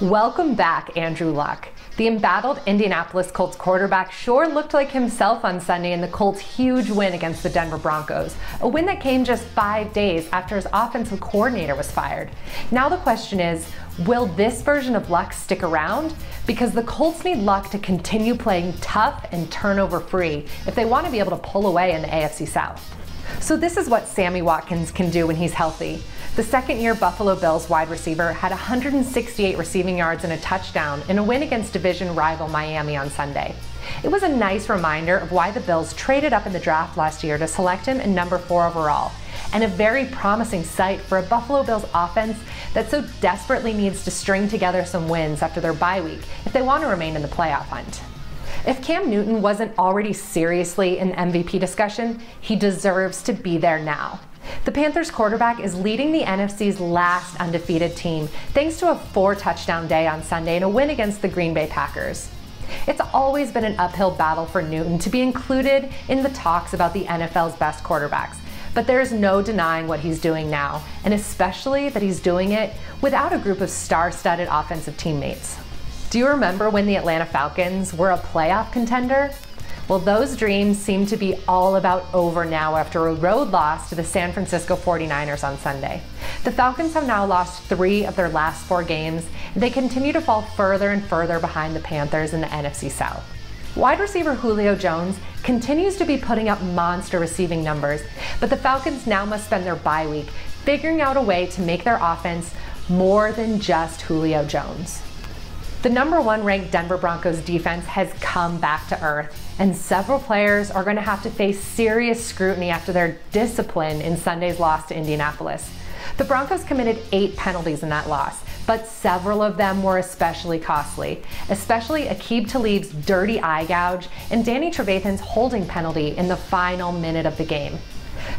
Welcome back, Andrew Luck. The embattled Indianapolis Colts quarterback sure looked like himself on Sunday in the Colts' huge win against the Denver Broncos, a win that came just 5 days after his offensive coordinator was fired. Now the question is, will this version of Luck stick around? Because the Colts need Luck to continue playing tough and turnover-free if they want to be able to pull away in the AFC South. So this is what Sammy Watkins can do when he's healthy. The second-year Buffalo Bills wide receiver had 168 receiving yards and a touchdown in a win against division rival Miami on Sunday. It was a nice reminder of why the Bills traded up in the draft last year to select him in number 4 overall, and a very promising sight for a Buffalo Bills offense that so desperately needs to string together some wins after their bye week if they want to remain in the playoff hunt. If Cam Newton wasn't already seriously in the MVP discussion, he deserves to be there now. The Panthers quarterback is leading the NFC's last undefeated team thanks to a 4-touchdown day on Sunday and a win against the Green Bay Packers. It's always been an uphill battle for Newton to be included in the talks about the NFL's best quarterbacks, but there is no denying what he's doing now, and especially that he's doing it without a group of star-studded offensive teammates. Do you remember when the Atlanta Falcons were a playoff contender? Well, those dreams seem to be all about over now after a road loss to the San Francisco 49ers on Sunday. The Falcons have now lost 3 of their last 4 games, and they continue to fall further and further behind the Panthers in the NFC South. Wide receiver Julio Jones continues to be putting up monster receiving numbers, but the Falcons now must spend their bye week figuring out a way to make their offense more than just Julio Jones. The number 1 ranked Denver Broncos defense has come back to earth, and several players are going to have to face serious scrutiny after their discipline in Sunday's loss to Indianapolis. The Broncos committed 8 penalties in that loss, but several of them were especially costly, especially Aqib Talib's dirty eye gouge and Danny Trevathan's holding penalty in the final minute of the game.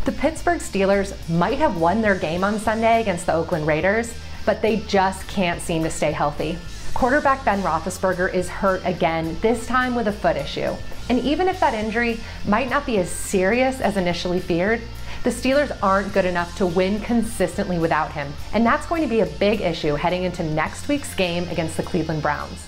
The Pittsburgh Steelers might have won their game on Sunday against the Oakland Raiders, but they just can't seem to stay healthy. Quarterback Ben Roethlisberger is hurt again, this time with a foot issue. And even if that injury might not be as serious as initially feared, the Steelers aren't good enough to win consistently without him. And that's going to be a big issue heading into next week's game against the Cleveland Browns.